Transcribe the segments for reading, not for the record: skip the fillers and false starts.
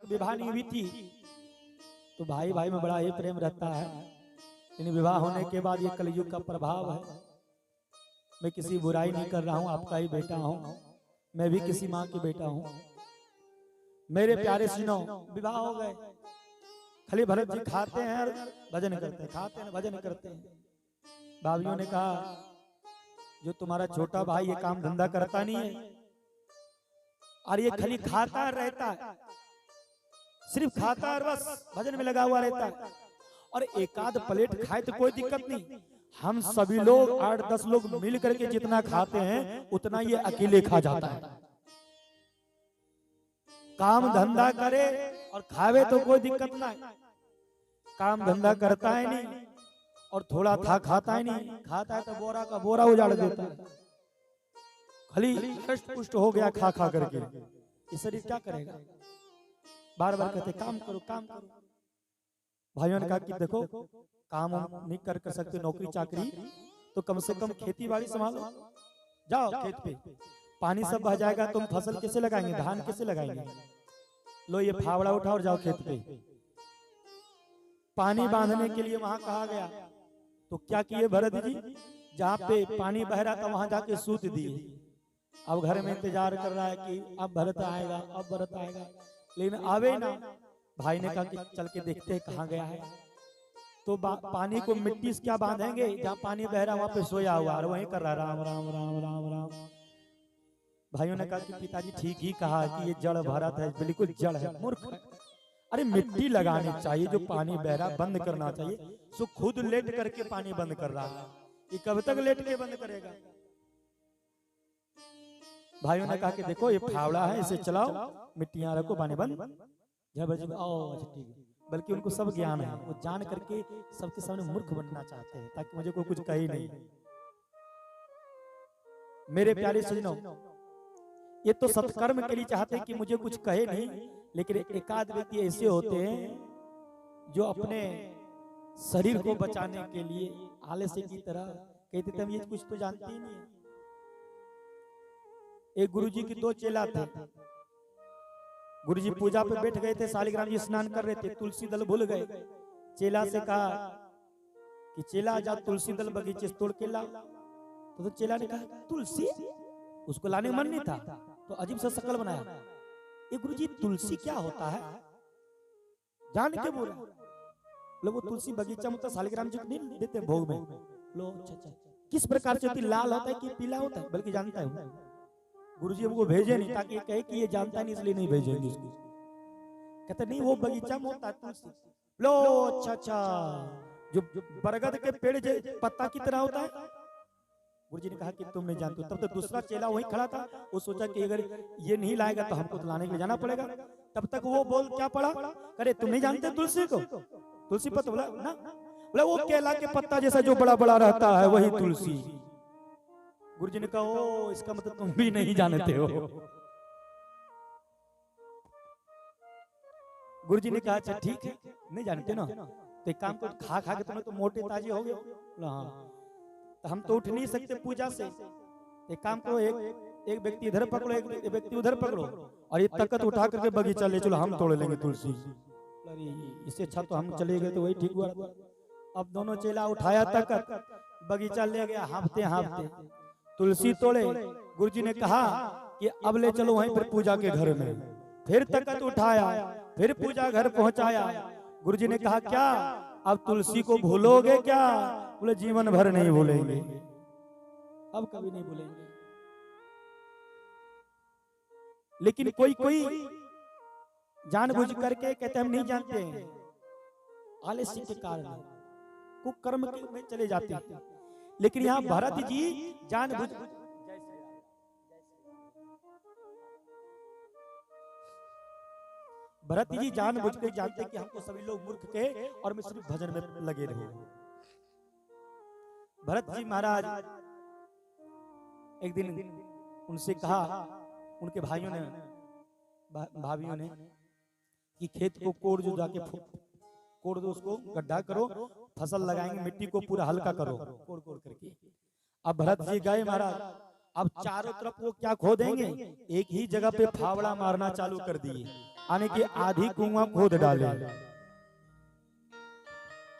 विवाह नहीं हुई थी तो भाई भाई में बड़ा ही प्रेम रहता है, लेकिन विवाह होने के बाद ये कलयुग का प्रभाव है। मैं किसी बुराई नहीं कर रहा हूँ, आपका ही बेटा हूँ, मैं भी किसी माँ की बेटा हूँ। मेरे प्यारे सुनो, विवाह हो गए, खाली भरत जी खाते हैं और भजन करते हैं, खाते हैं भजन करते हैं। भाभीियों ने कहा जो तुम्हारा छोटा भाई ये काम धंधा करता नहीं है और ये खाली खाता रहता है, सिर्फ खाता और बस भजन में लगा हुआ रहता है, और एक आध प्लेट खाए तो कोई दिक्कत नहीं, हम सभी लोग 8-10 लोग मिल करके जितना खाते हैं उतना ये अकेले खा जाता है। काम धंधा करे और खावे तो कोई दिक्कत ना, काम धंधा करता है नहीं और थोड़ा था खाता है नहीं, खाता है तो बोरा का बोरा उजाड़ देता है, खाली हष्ट पुष्ट हो गया खा खा करके। ये शरीर क्या करेगा? बार बार कहते काम करो काम करो। भाइयों ने कहा कि देखो काम नहीं कर सकते, नौकरी चाकरी तो कम से कम खेती बाड़ी संभालो, जाओ खेत पे, पानी सब बह जाएगा, तुम फसल कैसे लगाएंगे, धान कैसे लगाएंगे, लो ये फावड़ा उठाओ और जाओ खेत पे। पानी बांधने के लिए वहां कहा गया तो क्या किए भरत जी, जहाँ पे पानी बह रहा था वहां जाके सूत दिए। अब घर में इंतजार कर रहा है कि अब भरत आएगा, अब भरत आएगा, लेकिन आवे ना। भाई ने कहा कि चल के देखते हैं कहाँ गया है। तो पानी को मिट्टी से क्या बांधेंगे, जहाँ पानी बह रहा वहां पे सोया हुआ और वहीं कर रहा राम राम राम राम राम। भाइयों ने कहा कि पिताजी ठीक ही कहा कि ये जड़ भरत है, बिल्कुल जड़ है, मूर्ख है। अरे मिट्टी लगानी चाहिए, जो पानी बह रहा बंद करना चाहिए। सो खुद लेट करके पानी बंद कर रहा है, ये कब तक लेट के बंद करेगा? भाइयों ने कहा कि देखो ये फावड़ा है, इसे चलाओ, मिट्टियां रखो, पानी बंद। अच्छा ठीक है, बल्कि उनको सब ज्ञान है, वो जान करके सबके सामने मूर्ख बनना चाहते हैं ताकि मुझे कोई कुछ कहे नहीं। मेरे प्यारे सजनों, ये तो सत्कर्म के लिए चाहते हैं कि मुझे कुछ कहे नहीं, लेकिन एकाध व्यक्ति ऐसे होते हैं जो अपने शरीर को बचाने के लिए आलस्य की तरह कहते थे हम ये कुछ तो जानते ही नहीं है। एक गुरुजी की 2 चेला थे, गुरुजी पूजा पे बैठ गए थे, शालिग्राम जी स्नान कर रहे थे, तुलसी दल भूल गए। चेला से कहा कि चेला जा तुलसी दल बगीचे से तोड़ के ला। तो चेला ने कहा तुलसी, उसको लाने का मन नहीं था तो अजीब सा शकल बनाया। ये गुरुजी तुलसी क्या होता है, जान के बोला। लो वो तुलसी बगीचा में तो शालिग्राम जी को नहीं देते भोग में। लो अच्छा, किस प्रकार से होती, लाल होता है कि पीला होता है? बल्कि जानता है गुरुजी हमको भेजे नहीं ताकि कहे कि ये जानता नहीं इसलिए नहीं भेजेंगे इसको। कहते नहीं वो बगीचा में होता है तुलसी। लो अच्छा, जो बरगद के पेड़ पत्ता की तरह होता है। गुरुजी ने कहा कि तुम नहीं जानते। तब तक दूसरा चेला वहीं खड़ा था, वो सोचा कि अगर ये नहीं लाएगा तो हमको तो लाने के लिए जाना पड़ेगा। तब तक वो बोल क्या पड़ा, अरे तुम नहीं जानते तुलसी को, तुलसी पत्ता? बोला ना, बोला वो केला के पत्ता जैसा जो बड़ा बड़ा रहता है वही तुलसी। गुरुजी ने कहा ओ इसका मतलब तुम भी नहीं जानते हो। गुरुजी ने कहा अच्छा ठीक है, नहीं जानते ना, तो एक काम करो, खा खा के तुम्हें तो मोटे ताजे हो गए। हाँ तो हम तो उठ नहीं सकते पूजा से, एक काम करो, एक व्यक्ति इधर पकड़ो, एक व्यक्ति उधर पकड़ो, और ये तकत उठा करके बगीचा ले चलो, हम तोड़ लेंगे तुलसी। इससे अच्छा तो हम चले गए तो वही ठीक हुआ। अब दोनों चेला उठाया तकत, बगीचा ले गया, हाँफते हाँफते तुलसी तोड़े। गुरुजी ने कहा कि अब ले चलो वहीं पर पूजा के घर में। फिर तकत उठाया, फिर पूजा घर पहुंचाया। गुरुजी ने कहा क्या अब तुलसी को भूलोगे क्या? बोले जीवन भर नहीं भूलेंगे, अब कभी नहीं भूलेंगे। लेकिन कोई कोई जानबूझ करके कहते हम नहीं जानते हैं, आलस्य के कारण कुकर्म में चले जाते हैं। लेकिन यहाँ भरत जी जानबूझ, भरत जी जानबूझ के जानते कि हमको सभी लोग मूर्ख के और मैं सिर्फ भजन में लगे रहे। भरत जी महाराज एक दिन उनसे कहा, उनके भाइयों ने भाभियों ने कि खेत को कोड़ जो जाके कोड़ दो, उसको गड्ढा करो, फसल लगाएंगे, मिट्टी को पूरा हल्का करो कोड़ कोड़ करके। अब भरत जी गए महाराज, अब चारों तरफ वो क्या खोदेंगे, एक ही जगह पे फावड़ा मारना चालू कर दिए। आने की आधी कुआं खोद डाले।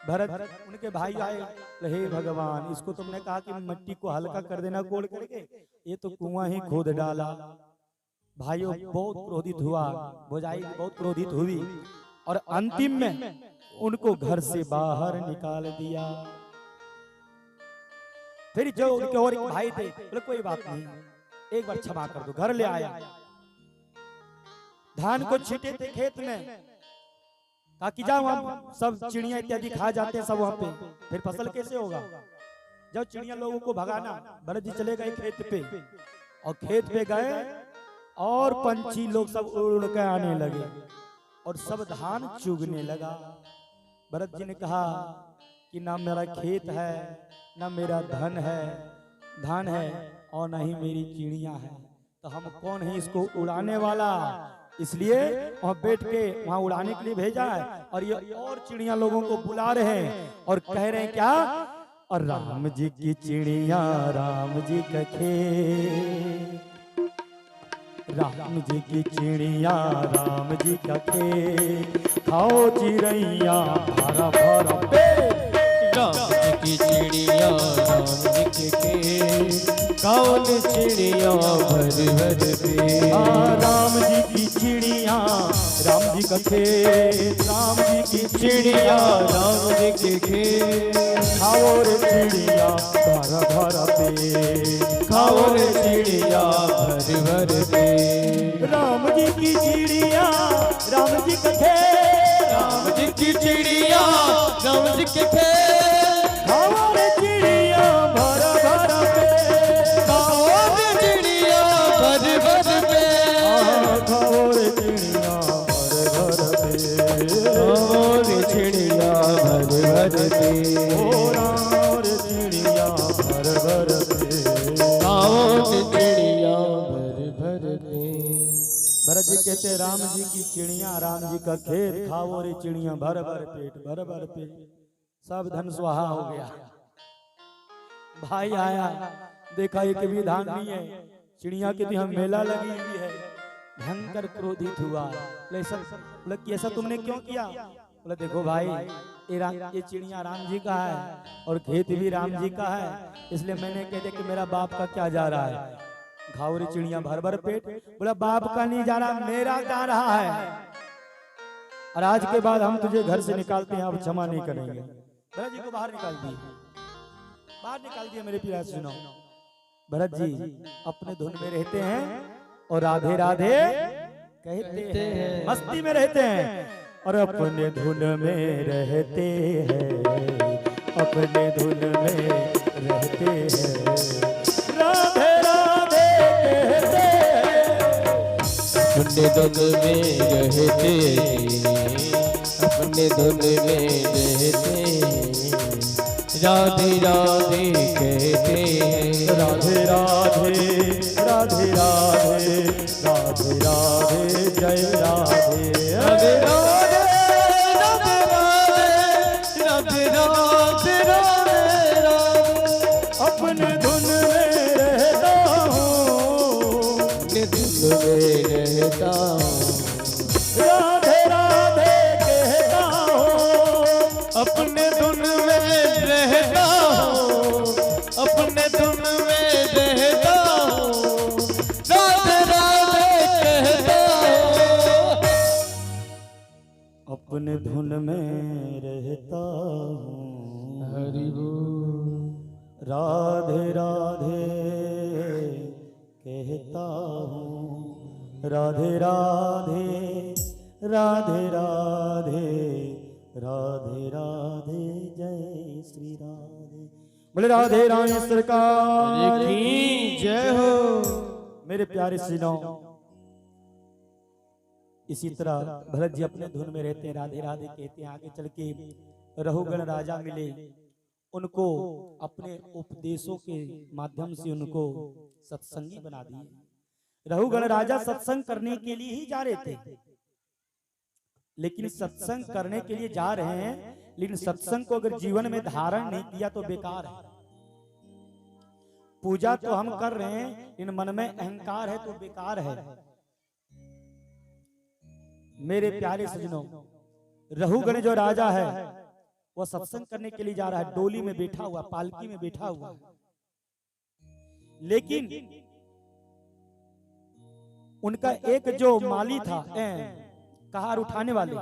भरत उनके भाई आए, हे भगवान, इसको तुमने कहा कि मिट्टी को हल्का कर देना कोड़ करके, ये तो कुआं ही खोद डाला। भाइयों बहुत क्रोधित हुआ, भौजाई बहुत क्रोधित हुई और अंतिम में उनको घर से बाहर निकाल दिया। फिर जो उनके और एक भाई थे, बोले कोई बात नहीं, एक बार क्षमा कर दो, घर ले आया। धान को छींटे थे खेत में, ताकि जाओ हम सब चिड़िया इत्यादि खा जाते हैं सब वहां पे, फिर फसल कैसे होगा। जब चिड़िया लोगों को भगाना, भरत जी चले गए खेत पे, और खेत पे गए और पंछी लोग सब उड़ के आने लगे और सब धान चुगने लगा। भरत जी ने कहा कि ना मेरा खेत है, ना मेरा धन है, धान है, और ना ही मेरी चिड़िया है, तो हम कौन है इसको उड़ाने वाला। इसलिए वहां बैठ के वहां उड़ाने के लिए भेजा है। और ये और चिड़िया लोगों को बुला रहे हैं और कह रहे हैं क्या, और राम जी की चिड़िया राम जी का खेत, राम जी की चिड़िया राम जी का खेत, खाओ चिड़ैया भरा भरा पेट। राम जी की चिड़िया राम जी के खेत, खाओ चिड़िया भर भर पेट। राम जी की चिड़िया राम जी का खेत, राम जी की चिड़िया राम जी के खेत, खाओ रे चिड़िया भरा भरा पेट, खाओ रे चिड़िया भर भर पेट। राम जी की चिड़िया राम जी का खेत, राम जी की चिड़िया राम जी के खेत, खाओ रे चिड़िया भरा भरा पेट, खाओ रे चिड़िया भर भर पेट। खाओ रे चिड़िया भर भर पेट, खाओ रे चिड़िया भर भर पेट। ओ राम रे चिड़िया भर भर पेट। खाओ रे चिड़िया भर भर पेट। भरत जी कहते राम जी की चिड़िया राम जी का खेत, खाओ रे चिड़िया भर भर पेट, भर भर पेट। सब धन स्वाहा हो गया। भाई आया, देखा एक भी धान नहीं है, चिड़िया के यहाँ मेला लगी हुई है। भयंकर क्रोधित हुआ, बोले कि ऐसा तुमने क्यों किया। बोले देखो भाई, ये चिड़िया राम जी का है और खेत भी राम जी का है, इसलिए मैंने कह दिया कि मेरा बाप का क्या जा रहा है, खाओ रे चिड़िया भर भर पेट। बोला बाप का नहीं जा रहा, मेरा जा रहा है, और आज के बाद हम तुझे घर से निकालते हैं, अब क्षमा नहीं करेंगे। भरत जी को बाहर निकाल दिए, बाहर निकाल दिए। मेरे प्यारे सुनो, भरत जी अपने धुन में रहते हैं और राधे राधे कहते हैं, मस्ती में रहते हैं और अपने धुन में रहते हैं, अपने धुन में रहते हैं। राधे राधे कहते हैं, अपने धुन में रहते, अपने धुन में रहते, राधे राधे कहते हैं। राधे राधे राधे राधे राधे राधे जय राधे। राधे राधे राधे राधे राधे राधे राधे। अपने धुन में रहता हूँ, अपने धुन में रहता हूँ, राधे राधे कहता हूँ। अपने धुन में रहता हूँ, अपने धुन में रहता हूँ, राधे राधे कहता हूँ। अपने धुन में रहता हूँ, हरि बोल। राधे राधे कहता हूँ, राधे राधे राधे राधे राधे राधे जय श्री राधे। बोले राधे रानी सरकार की जय हो। मेरे प्यारे सिनों, इसी तरह भरत जी अपने धुन में रहते हैं, राधे राधे कहते हैं। आगे चल के रहुगण राजा मिले, उनको अपने उपदेशों के माध्यम से उनको सत्संगी बना दिए। रहुगण राजा सत्संग करने के लिए ही जा रहे थे, लेकिन सत्संग करने के लिए जा रहे हैं, लेकिन सत्संग को अगर जीवन में धारण नहीं किया तो बेकार है। पूजा तो हम कर रहे हैं, इन मन में अहंकार है तो बेकार है। मेरे प्यारे सजनों, रहुगण जो राजा है वो सत्संग करने के लिए जा रहा है, डोली में बैठा हुआ, पालकी में बैठा हुआ, लेकिन उनका एक जो माली था, कहार उठाने वाले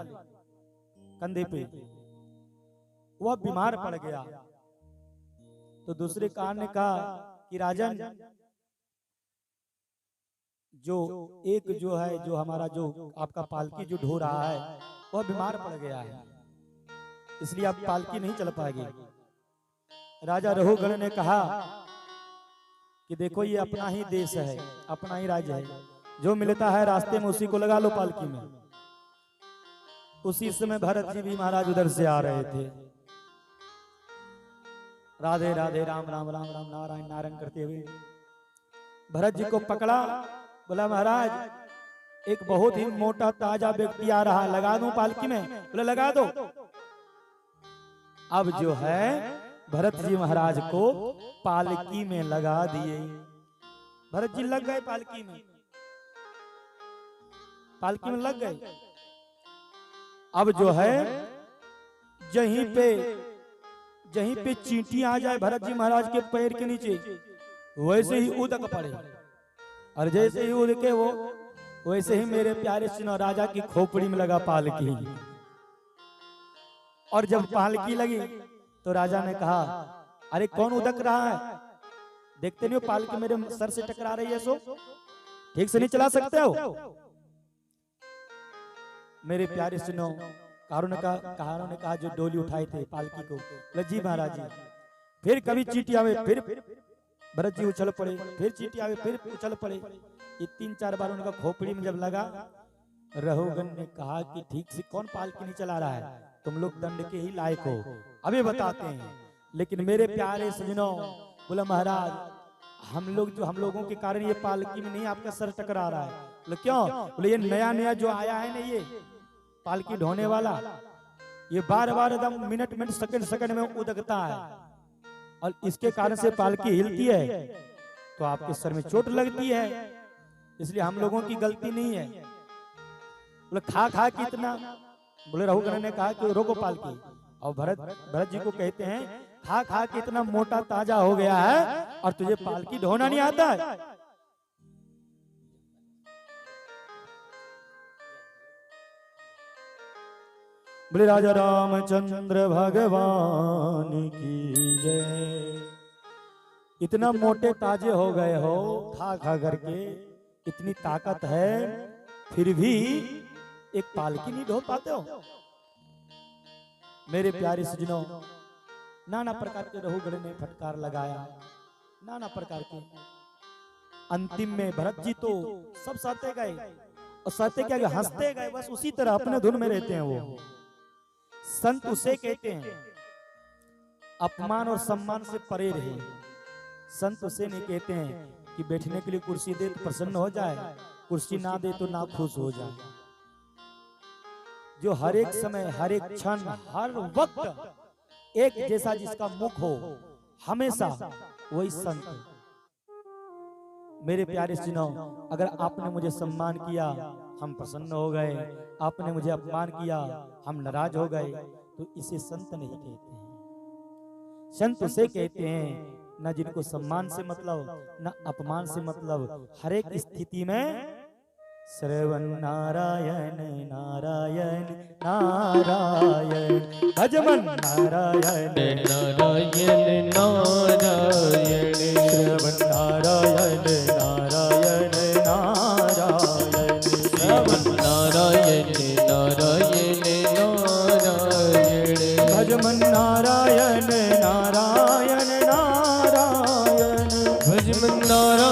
कंधे पे, वह बीमार पड़ गया। तो दूसरे कहार ने कहा कि राजन, जो एक जो है, जो हमारा जो आपका पालकी जो ढो रहा है वह बीमार पड़ गया है, इसलिए आप पालकी नहीं चल पाएगी। राजा रहुगण ने कहा कि देखो ये अपना ही देश है, अपना ही राज्य है, जो मिलता है रास्ते में उसी को लगा लो पालकी में। उसी समय भरत जी भी महाराज उधर से आ रहे थे, राधे राधे राम राम राम राम नारायण नारायण करते हुए भरत जी को पकड़ा, बोला महाराज एक बहुत ही मोटा ताजा व्यक्ति आ रहा है, लगा दूं पालकी में? बोला लगा दो। अब जो है भरत जी महाराज को पालकी में लगा दिए। भरत जी लग गए पालकी में, पालकी में लग गए। अब जो है जहीं पे चींटी आ जाए भरत जी महाराज के पैर के नीचे, वैसे ही उदक पड़े, और जैसे ही उदके वो वैसे ही मेरे प्यारे सिन्हा राजा की खोपड़ी में लगा पालकी। और जब पालकी लगी तो राजा ने कहा, अरे कौन उदक रहा है? देखते नहीं हो पालकी मेरे सर से टकरा रही है, सो ठीक से नहीं चला सकते हो? मेरे प्यारे सुनो, कारों ने कहा जो डोली उठाए थे पालकी को, जी महाराज जी। फिर कभी चींटी आवे, फिर भरत जी उछल पड़े, फिर चींटी आवे, फिर उछल पड़े। ये 3-4 बार उनका खोपड़ी में जब लगा, रहुगण ने कहा कि ठीक से कौन पालकी नहीं चला रहा है, तुम लोग दंड के ही लायक हो, अभी बताते हैं। लेकिन मेरे प्यारे सजनों, बोला महाराज हम लोगों के कारण ये पालकी में नहीं आपका सर टकरा रहा है। बोले क्यों? बोले ये नया जो आया है ना, ये पालकी ढोने वाला, ये बार-बार एकदम मिनट सेकंड में उदकता है, और इसके कारण से पालकी हिलती है तो आपके सर में चोट लगती है, इसलिए हम लोगों की गलती नहीं है। बोले खा कितना? बोले रहुगण ने कहा कि रोको पालकी। और भरत जी को कहते हैं, खा कितना मोटा ताजा हो गया है और तुझे पालकी ढोना नहीं आता है? बोले राजा रामचंद्र भगवान की जय। इतना मोटे ताजे हो गए हो, खा करके इतनी ताकत है, फिर भी एक पालकी नहीं ढो पाते हो? मेरे प्यारे सजनों, नाना प्रकार के रहुगण ने फटकार लगाया, नाना प्रकार के। अंतिम में भरत जी तो सब सहते गए, और सहते क्या गए, हंसते गए, बस उसी तरह अपने धुन में रहते हैं वो। संत उसे कहते हैं अपमान और सम्मान से परे रहे। संत उसे नहीं कहते हैं कि बैठने के लिए कुर्सी दे तो प्रसन्न हो जाए, कुर्सी ना दे तो ना खुश हो जाए। जो हर एक समय, हर एक क्षण, हर वक्त एक जैसा जिसका मुख हो, हमेशा वही संत। मेरे प्यारे सुनो, अगर आपने मुझे सम्मान किया हम प्रसन्न हो गए, आपने मुझे अपमान किया हम नाराज हो गए, तो इसे संत नहीं कहते हैं। संत उसे कहते हैं न जिनको सम्मान से मतलब, न अपमान से मतलब, हर एक स्थिति में श्रवण नारायण नारायण नारायण, भजमन नारायण नारायण नारायण, श्रवण नारायण नारायण नारायण, श्रवण नारायण नारायण नारायण, भजमन नारायण नारायण नारायण, भजमन नारायण नारायण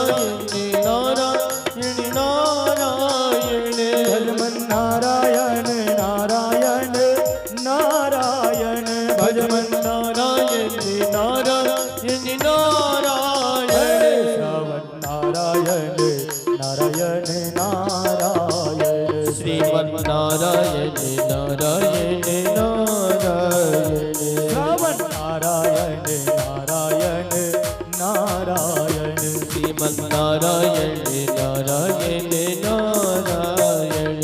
नारायण, भजमन नारायण नारायण नारायण, भजमन नारायण नारायण नारायण, श्रवण नारायण नारायण नारायण, श्रीमन नारायण नारायण नारायण, श्रवण नारायण नारायण नारायण, श्रीमन नारायण नारायण नारायण।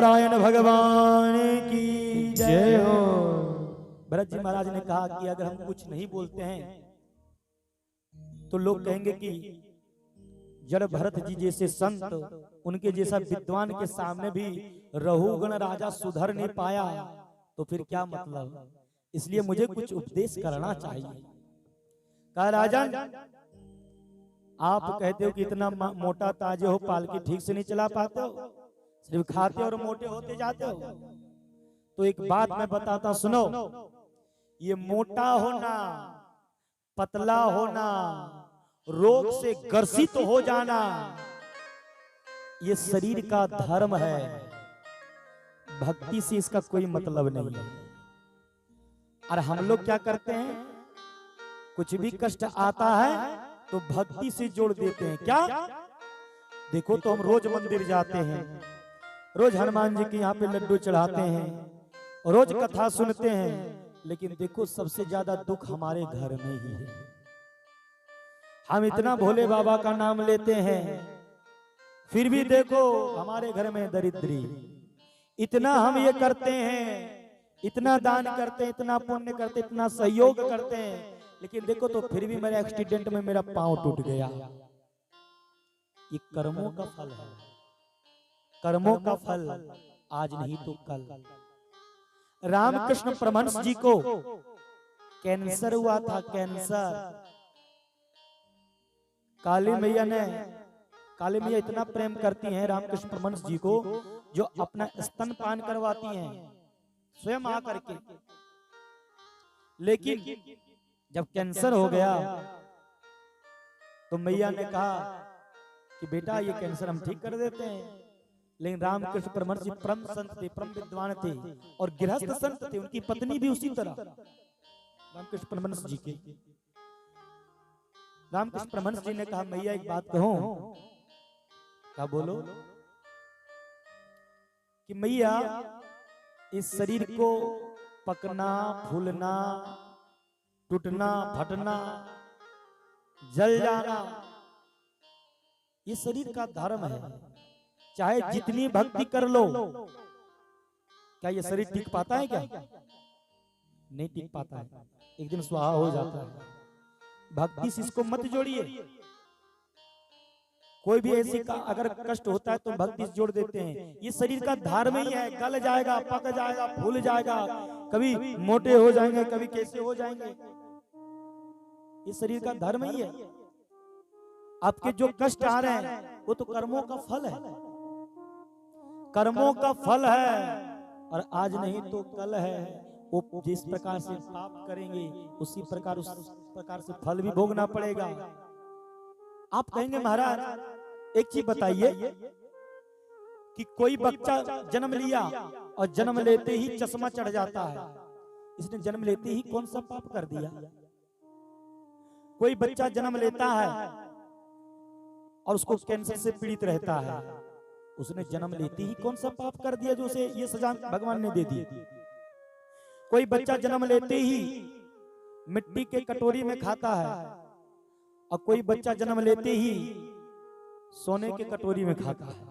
नारायण भगवान की जय हो। भरत जी महाराज ने कहा कि अगर हम कुछ नहीं बोलते हैं तो लोग कहेंगे कि जड़ भरत जी जैसे संत, उनके जैसा विद्वान के सामने भी रहुगण राजा सुधर नहीं पाया तो फिर क्या मतलब। इसलिए मुझे कुछ उपदेश करना चाहिए। कहा राजन, आप कहते हो कि इतना मोटा ताजे हो, पालकी ठीक से नहीं चला पाते हो, सिर्फ खाते और मोटे होते जाते हो। तो एक बात मैं बताता सुनो, ये मोटा होना, पतला होना, रोग से ग्रसित हो जाना, ये शरीर का धर्म है, भक्ति से इसका कोई मतलब नहीं है। और हम लोग क्या करते हैं, कुछ भी कष्ट आता है तो भक्ति से जोड़ देते हैं। क्या देखो, तो हम रोज मंदिर जाते हैं, रोज हनुमान जी के यहाँ पे लड्डू चढ़ाते हैं, रोज कथा सुनते हैं, लेकिन देखो सबसे ज्यादा दुख हमारे घर में ही है। हम इतना भोले बाबा का नाम लेते हैं, फिर भी देखो हमारे घर में दरिद्री। इतना हम ये करते हैं, इतना दान करते हैं, इतना पुण्य करते हैं, इतना सहयोग करते हैं, लेकिन देखो तो फिर भी मेरे एक्सीडेंट में मेरा पांव टूट गया। ये कर्मों का फल है, कर्मों का फल आज नहीं तो कल। रामकृष्ण परमहंस जी को कैंसर हुआ था, कैंसर। काली मैया इतना प्रेम करती हैं रामकृष्ण परमहंस जी को, जो अपना स्तनपान करवाती हैं स्वयं आकर के। लेकिन जब कैंसर हो गया तो मैया ने कहा कि बेटा ये कैंसर हम ठीक कर देते हैं। लेकिन रामकृष्ण परमहंस जी परम संत थे, परम विद्वान थे और गृहस्थ संत थे। उनकी पत्नी भी उसी तरह रामकृष्ण परमहंस जी के। रामकृष्ण परमहंस जी ने कहा मैया एक बात कहूं। क्या बोलो? कि मैया इस शरीर को पकना, फूलना, टूटना, फटना, जल जाना, ये शरीर का धर्म है। चाहे जितनी भक्ति कर लो, क्या ये शरीर टिक पाता है? क्या नहीं टिक पाता है, एक दिन स्वाहा हो जाता है। भक्ति से इसको मत जोड़िए। कोई भी ऐसी का अगर कष्ट होता है तो भक्ति से जोड़ देते हैं। ये शरीर का धर्म ही है, गल जाएगा, पक जाएगा, फूल जाएगा, कभी मोटे हो जाएंगे, कभी कैसे हो जाएंगे। ये शरीर का धर्म ही है। आपके जो कष्ट आ रहे हैं वो तो कर्मों का फल है, कर्मों का फल है। और आज नहीं तो कल है। वो जिस प्रकार से पाप करेंगे उसी प्रकार उस प्रकार से फल भी भोगना पड़ेगा। आप कहेंगे महाराज एक चीज बताइए कि कोई बच्चा जन्म लिया और जन्म लेते ही चश्मा चढ़ जाता है, इसने जन्म लेते ही कौन सा पाप कर दिया? कोई बच्चा जन्म लेता है और उसको कैंसर से पीड़ित रहता है, उसने जन्म लेते ही कौन सा पाप कर दिया जो उसे ये सजा भगवान ने दे दी? कोई बच्चा जन्म लेते ही मिट्टी के कटोरी में खाता है और कोई बच्चा जन्म लेते ही सोने के कटोरी में खाता है।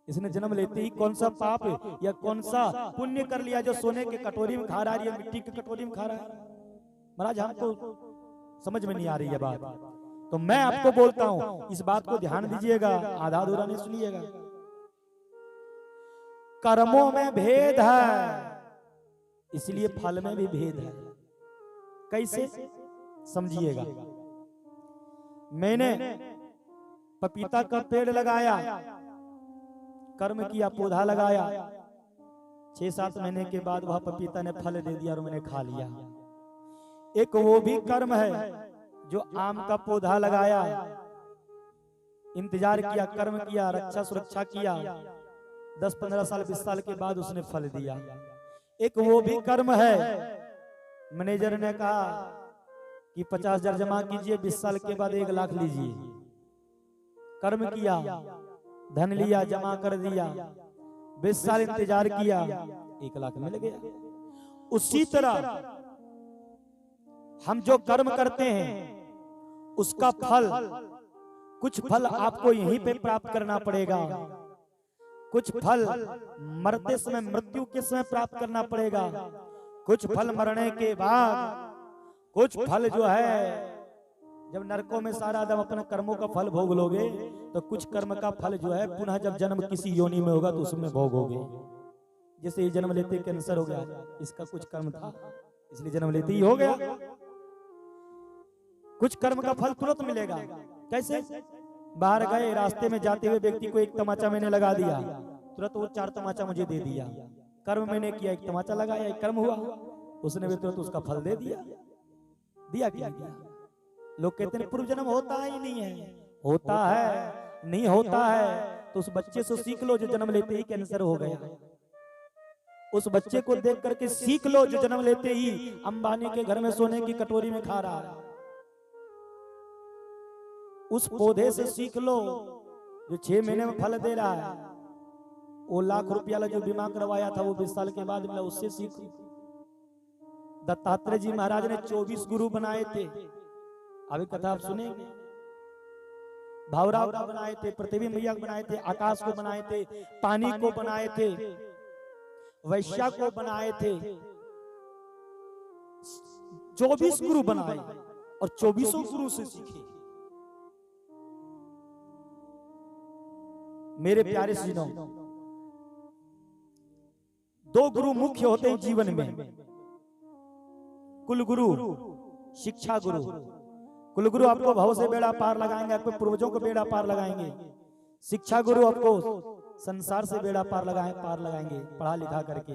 इसने जन्म लेते ही कौन सा पाप या कौन सा पुण्य कर लिया जो सोने के कटोरी में खा रहा है या मिट्टी के कटोरी में खा रहा है? महाराज हमको समझ में नहीं आ रही है बात, तो मैं आपको बोलता हूं इस बात को ध्यान दीजिएगा, आधा अधूरा नहीं सुनिएगा। कर्मों में भेद है, इसलिए फल में भी भेद है। कैसे समझिएगा? मैंने पपीता का पेड़ लगाया, कर्म किया, पौधा लगाया, 6-7 महीने के बाद वह पपीता ने फल दे दिया और मैंने खा लिया। एक वो भी कर्म है जो आम का पौधा लगाया, इंतजार किया, कर्म किया, रक्षा सुरक्षा किया, 10-15 साल 20 साल के बाद उसने फल दिया। एक वो भी कर्म है, मैनेजर ने कहा कि 50,000 जमा कीजिए, 20 साल के बाद 1 लाख लीजिए। कर्म किया, धन लिया, जमा कर दिया, 20 साल इंतजार किया, 1 लाख मिल गया। उसी तरह हम जो कर्म करते हैं उसका फल, कुछ फल आपको यहीं पे प्राप्त करना पड़ेगा। कुछ फल मरते समय, मृत्यु के समय प्राप्त करना पड़ेगा, कुछ फल मरने के बाद, कुछ फल जो है जब नरकों में सारा आदम अपने कर्मों का फल भोग लोगे, तो कुछ कर्म का फल जो है पुनः जब जन्म किसी योनि में होगा तो उसमें भोगोगे। जैसे ये जन्म लेते कैंसर हो गया, इसका कुछ कर्म था इसलिए जन्म लेते ही हो गया। कुछ कर्म का फल तुरंत मिलेगा। कैसे? बाहर गए, रास्ते में जाते हुए व्यक्ति को एक तमाचा मैंने लगा दिया, तुरंत वो 4 तमाचा मुझे दे दिया। कर्म मैंने किया, एक तमाचा लगाया, एक कर्म हुआ, उसने भी तुरंत उसका फल दे दिया। दिया क्या दिया? लोग कहते हैं पूर्व जन्म होता ही नहीं है। होता है, नहीं होता है तो उस बच्चे से सीख लो जो जन्म लेते ही कैंसर हो गया। उस बच्चे को देख करके सीख लो जो जन्म लेते ही अंबानी के घर में सोने की कटोरी में खा रहा है। उस पौधे से सीख लो जो 6 महीने में फल दे रहा है। वो लाख रुपया जो बीमा करवाया था वो 20 साल के बाद मिला, उससे सीखो। दत्तात्रेय जी महाराज ने 24 गुरु बनाए थे, अभी कथा आप सुनेंगे। भावराव को बनाए थे, पृथ्वी मैया को बनाए थे, आकाश को बनाए थे, पानी को बनाए थे, वैश्या को बनाए थे। 24 गुरु बनाए और 24 गुरु से सीखे। मेरे प्यारे सज्जनों, 2 गुरु मुख्य होते हैं जीवन में, कुल गुरु, शिक्षा गुरु। कुल गुरु आपको भव से बेड़ा पार लगाएंगे, आपके पूर्वजों को बेड़ा पार लगाएंगे। शिक्षा गुरु आपको संसार से बेड़ा पार लगाएंगे पढ़ा लिखा करके।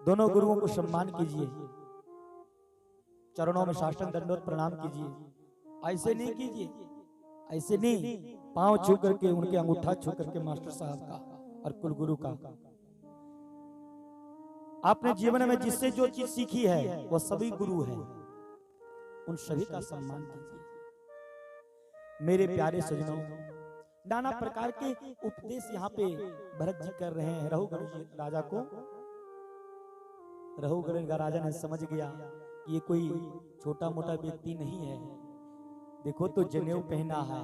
दोनों गुरुओं को सम्मान कीजिए, चरणों में साष्टांग दंडवत प्रणाम कीजिए। ऐसे नहीं कीजिए, ऐसे नहीं, पांव छू करके, उनके अंगूठा छू करके मास्टर साहब का और कुल गुरु का। आपने जीवन में जिससे जो चीज सीखी है वो सभी गुरु हैं, उन सभी का सम्मान कीजिए। मेरे प्यारे सज्जनों, नाना प्रकार के उपदेश यहाँ पे भरत जी कर रहे हैं। रघुगण राजा को, रघुगण राजा ने समझ गया ये कोई छोटा मोटा व्यक्ति नहीं है। देखो तो जनेऊ पहना है,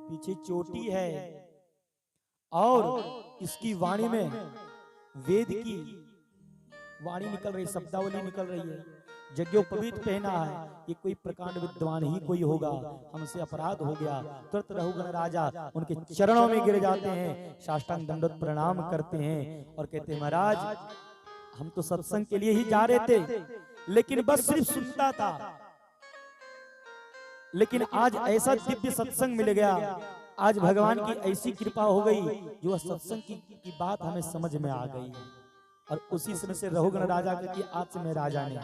पीछे चोटी है और इसकी वाणी में वेद की वाणी निकल रही, शब्दावली निकल रही है। यज्ञोपवीत पहना है, ये कोई प्रकांड विद्वान ही कोई होगा, हमसे अपराध हो गया। तुरंत रघुगण राजा उनके चरणों में गिर जाते हैं, साष्टांग दंडवत प्रणाम करते हैं और कहते हैं महाराज हम तो सत्संग के लिए ही जा रहे थे, लेकिन बस सिर्फ सुनता था, लेकिन आज ऐसा दिव्य सत्संग मिल गया, आज भगवान की ऐसी कृपा हो गई जो सत्संग की बात हमें समझ में आ गई। और उसी समय से रघुगण राजा की आज से मैं राजा ने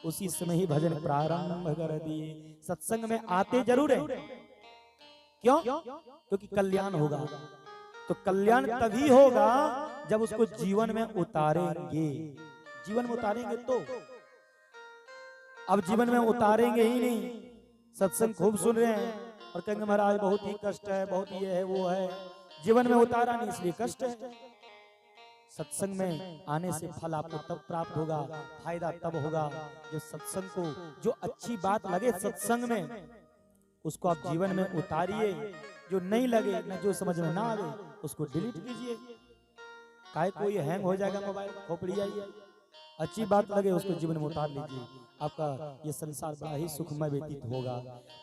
उसी समय ही भजन प्रारंभ कर दिए। सत्संग में आते जरूर है, क्यों? क्योंकि कल्याण होगा। तो कल्याण तभी होगा जब उसको जीवन में उतारेंगे। जीवन में उतारेंगे तो, अब जीवन में उतारेंगे ही नहीं, सत्संग खूब सुन रहे हैं और कहेंगे महाराज बहुत ही कष्ट है, बहुत ये है वो है, जीवन में उतारा नहीं इसलिए कष्ट है। सत्संग में आने से फल आपको तब प्राप्त होगा, फायदा तब होगा जब सत्संग को, जो अच्छी बात लगे सत्संग में उसको आप जीवन में उतारिए, जो नहीं लगे न जो समझ में ना आवे उसको डिलीट कीजिए। काहे को ये हैंग हो जाएगा मोबाइल, खोपड़ी आई है, अच्छी बात लगे उसको जीवन में उतार लीजिए, आपका ये संसार बड़ा ही सुखमय व्यतीत होगा।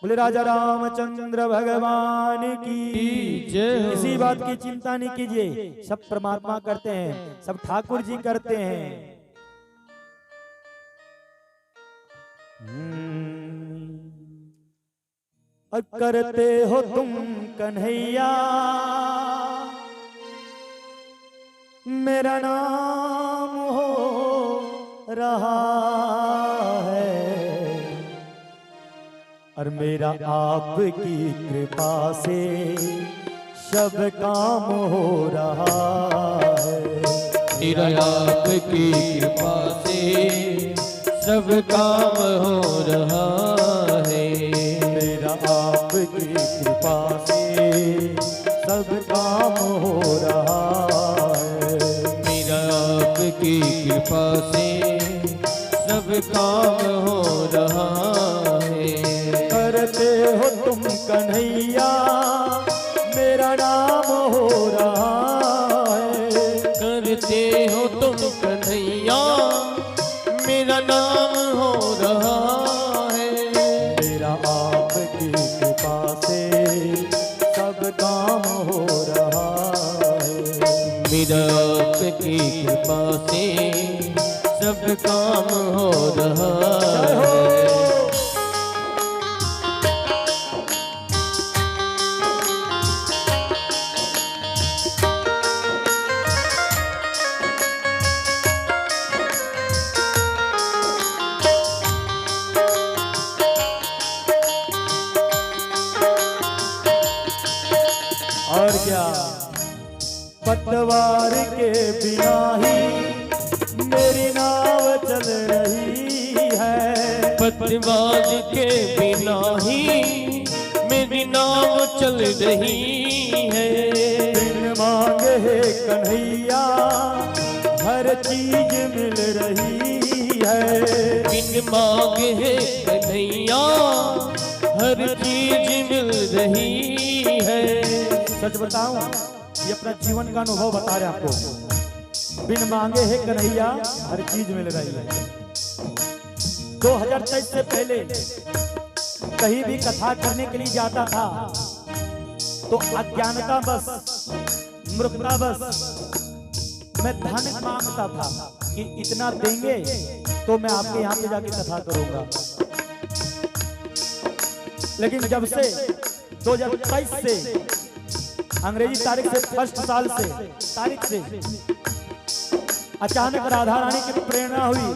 बोले राजा रामचंद्र भगवान की जय। किसी बात की चिंता नहीं कीजिए, सब परमात्मा करते हैं, सब ठाकुर जी करते हैं। करते हो तुम कन्हैया मेरा नाम हो रहा है, और मेरा आपकी कृपा से सब काम हो रहा है। मेरा आपकी कृपा से सब काम हो रहा है। मेरा आपकी कृपा से सब काम हो रहा है। मेरा आपकी कृपा से सब काम हो रहा है। करते हो तुम कन्हैया मेरा नाम हो रहा बनते हो तुम कन्हैया, मेरा नाम हो रहा है। मेरा आपकी कृपा से सब काम हो रहा है। मेरा आपकी कृपा से सब काम हो रहा है। और क्या, पतवार के बिना ही मेरी नाव चल रही है। पतवार के बिना ही मेरी नाव चल रही है। बिन मांगे है कन्हैया हर चीज मिल रही है। बिन मांगे है कन्हैया हर चीज मिल रही है। सच बताऊं, ये अपना जीवन का अनुभव बता रहे आपको। बिन मांगे है कन्हैया हर चीज मिल रही है। 2023 से पहले कहीं भी कथा करने के लिए जाता था तो अज्ञानता बस, मूर्खता बस, मैं धन मांगता था कि इतना देंगे तो मैं आपके यहाँ पे जाके कथा करूंगा। लेकिन जब से 2023 से अंग्रेजी तारीख से 1 साल से तारीख से अचानक राधा रानी की प्रेरणा हुई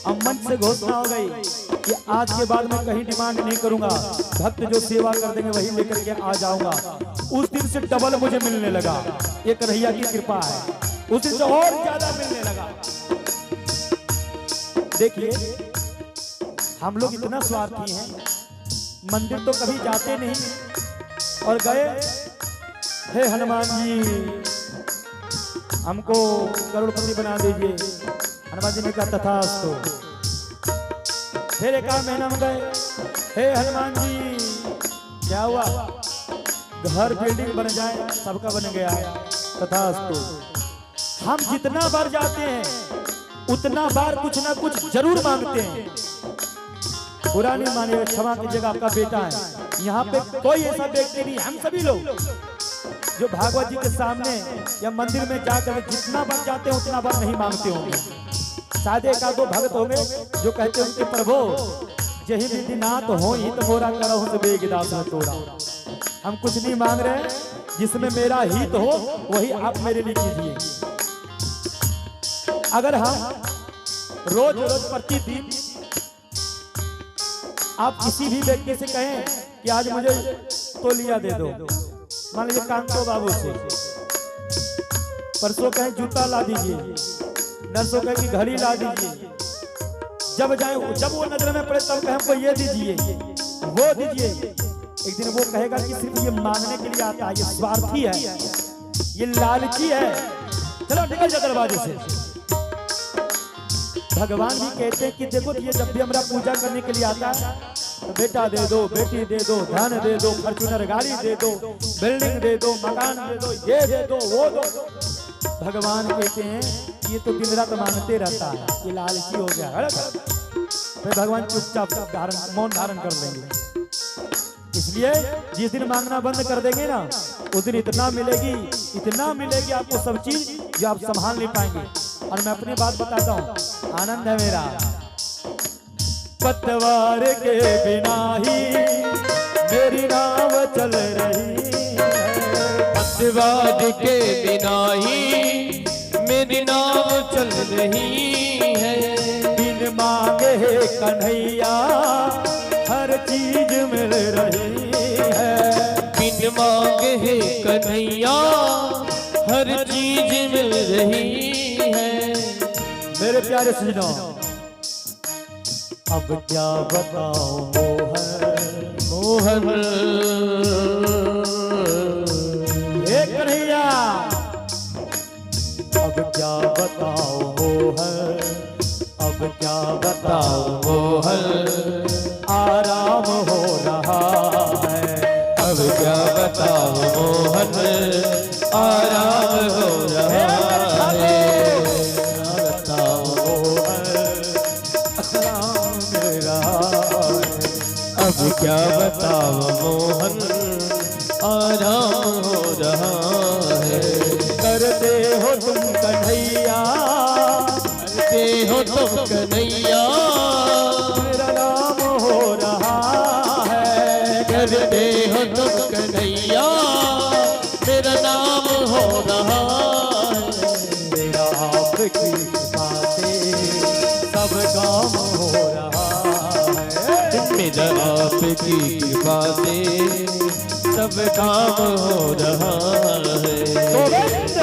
और मंच से घोषणा हो गई कि आज के बाद मैं कहीं डिमांड नहीं करूंगा, भक्त जो सेवा कर देंगे वही लेकर के आ जाऊंगा। उस दिन से डबल मुझे मिलने लगा। ये कन्हैया की कृपा है। उस दिन से और ज्यादा मिलने लगा। देखिए, हम लोग इतना स्वार्थी हैं, मंदिर तो कभी जाते नहीं और गए, हे हनुमान जी हमको करोड़पति बना दीजिए। हनुमान जी ने कहा तथास्तु। फिर एक महीना में गए, हे हनुमान जी क्या हुआ, घर बिल्डिंग बन जाए, सबका बन गया, तथास्तु। हम जितना बार जाते हैं उतना बार कुछ ना कुछ जरूर मांगते हैं। बुरा नहीं मानिए, क्षमा कीजिएगा, आपका बेटा है। यहाँ पे कोई ऐसा व्यक्ति नहीं, हम सभी लोग जो भागवत जी के सामने या मंदिर में जाकर जितना बार जाते हैं उतना बार नहीं मांगते होंगे। शायद एक आधो भक्त होंगे जो कहते होंगे प्रभु जही विधिनाथ हो ही तो मोरा करहु से बेगदास न तोड़ा। हम कुछ नहीं मांग रहे, जिसमें मेरा हित हो वही आप मेरे लिए कीजिए। अगर हम रोज रोज प्रतिदिन आप किसी भी व्यक्ति से कहें कि आज मुझे तौलिया दे दो, मान लीजिए कांतो बाबू से, परसों कहें जूता ला दीजिए, नरसों कहें कि घड़ी ला दीजिए, जब जाए जब वो नजर में पड़े तब कहें हमको ये दीजिए वो दीजिए। एक दिन वो कहेगा कि सिर्फ ये मांगने के लिए आता है, ये स्वार्थी है, ये लालची है, चलो निकल जा दरवाजे से। भगवान भी कहते हैं कि देखो ये जब भी हमारा पूजा करने के लिए आता है तो बेटा दे दो, बेटी दे दो, धन दे दो, फॉर्च्यूनर गाड़ी दे दो, बिल्डिंग दे दो, मकान दे दो, ये दे दो, वो दो। भगवान कहते हैं ये तो दिन रात मांगते रहता है, ये लालची हो गया। फिर भगवान चुपचाप मौन धारण कर लेंगे। इसलिए जिस दिन मांगना बंद कर देंगे ना, उस दिन इतना मिलेगी आपको सब चीज जो आप संभाल नहीं पाएंगे। और मैं अपनी बात बताता हूँ, आनंद है मेरा। पतवार के बिना ही मेरी नाव चल रही है। पतवार के बिना ही मेरी नाव चल रही है। बिन मांगे है कन्हैया हर चीज मिल रही है। बिन मांगे है कन्हैया हर चीज मिल रही है। मेरे प्यारे सजनों, अब क्या बताऊं मोहन हे कन्हैया, अब क्या बताऊं मोहन, अब क्या बताऊं मोहन, आराम हो रहा है। अब क्या बताऊं मोहन, आराम हो रहा है। क्या बताओ मोहन आराम हो रहा है। करते हो तुम कन्हैया, करते हो तुम कन्हैया, मेरा नाम हो रहा है। करते हो तुम कन्हैया, मेरा नाम हो रहा है। मेरा आपकी कृपा से सब काम हो रहा है। मेरा आपकी कृपा से सब काम हो रहा है। गोविंद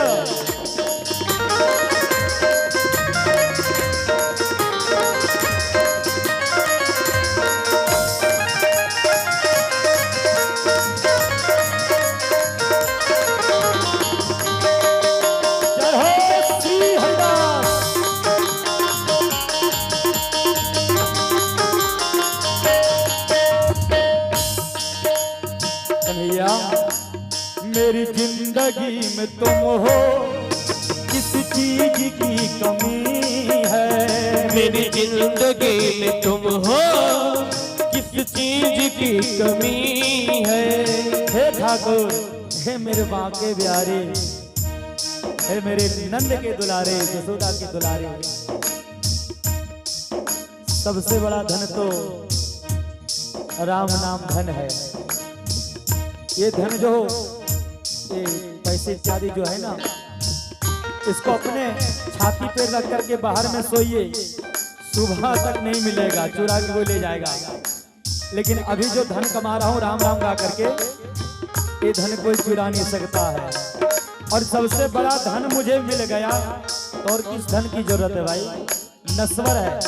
कन्हैया, मेरी जिंदगी में तुम हो, किस चीज की कमी है। मेरी जिंदगी में तुम हो, किस चीज की कमी है। हे ठाकुर, हे मेरे बांके बिहारी, हे मेरे नंद के दुलारे, यशोदा के दुलारे, सबसे बड़ा धन तो राम नाम धन है। ये धन जो ये पैसे इत्यादि जो है ना, इसको अपने छाती पे रख करके बाहर में सोइए, सुबह तक नहीं मिलेगा, चुरा के कोई ले जाएगा। लेकिन अभी जो धन कमा रहा हूँ राम राम गा करके, ये धन कोई चुरा नहीं सकता है। और सबसे बड़ा धन मुझे मिल गया, तो और किस धन की जरूरत है भाई, नश्वर है।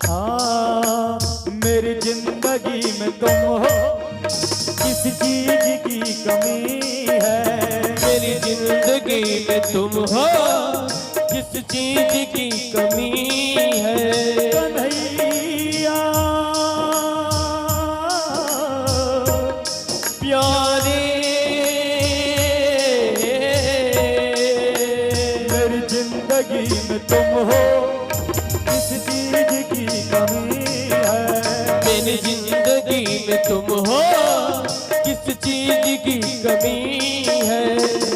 हाँ, मेरी जिंदगी में तुम हो, किस चीज की कमी है। मेरी जिंदगी में तुम हो, किस चीज की कमी है। कन्हैया प्यारे, मेरी जिंदगी में तुम हो, किस चीज की कमी है। मेरी जिंदगी में तुम हो, किस चीज की कमी है।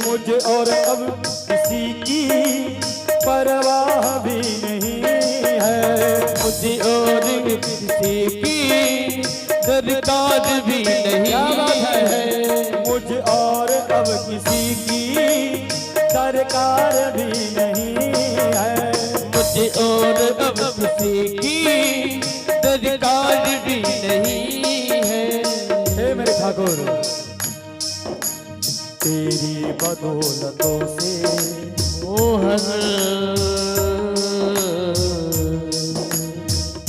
मुझे और अब किसी की परवाह भी नहीं है। मुझे और किसी की दरकार भी नहीं है। मुझे और अब किसी की दरकार भी नहीं है। मुझे और अब किसी की दरकार भी नहीं है। हे मेरे ठाकुर, तेरी बदौलतों से मोहन,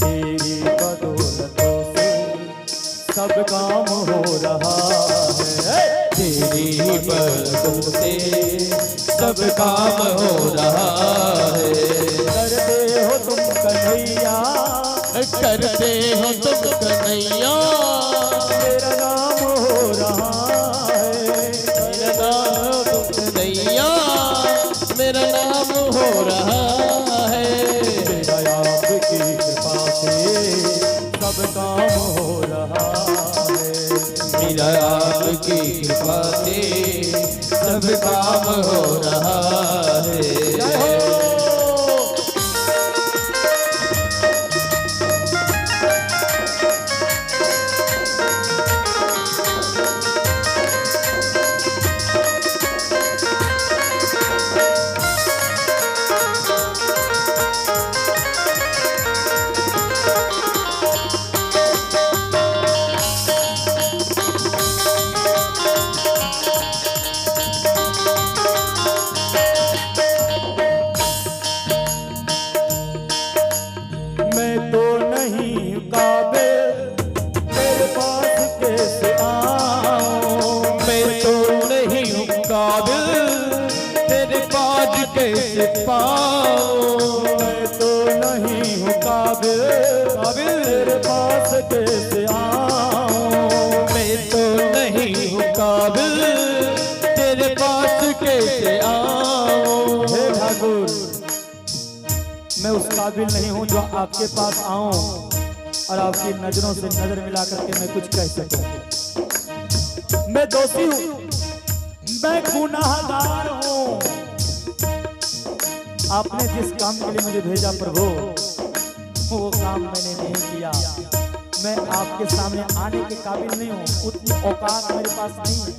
तेरी बदौलतों से सब काम हो रहा है। तेरी बरकतों से सब काम हो रहा है। करते हो तुम कन्हैया, करते हो तुम कन्हैया, मेरा नाम हो रहा है। मेरा नाम तुम कन्हैया, मेरा नाम हो रहा है। मेरा आपकी कृपा से सब काम हो रहा है। मेरा आपकी कृपा से सब काम हो रहा है। जय हो। कैसे पाऊं, मैं तो नहीं हूँ काबिल, काबिल तेरे पास कैसे आऊं। मैं तो नहीं हूँ काबिल, तेरे पास कैसे आऊं। हे ठाकुर, मैं उस काबिल नहीं हूँ जो आपके पास आऊं। और आपकी नजरों से नजर मिला करके मैं कुछ कह सकूं। मैं दोषी हूं, मैं गुनाहगार हूं। आपने जिस काम के लिए मुझे भेजा प्रभु, वो काम मैंने नहीं किया। मैं आपके सामने आने के काबिल नहीं हूं, उतनी औकात मेरे पास नहीं है।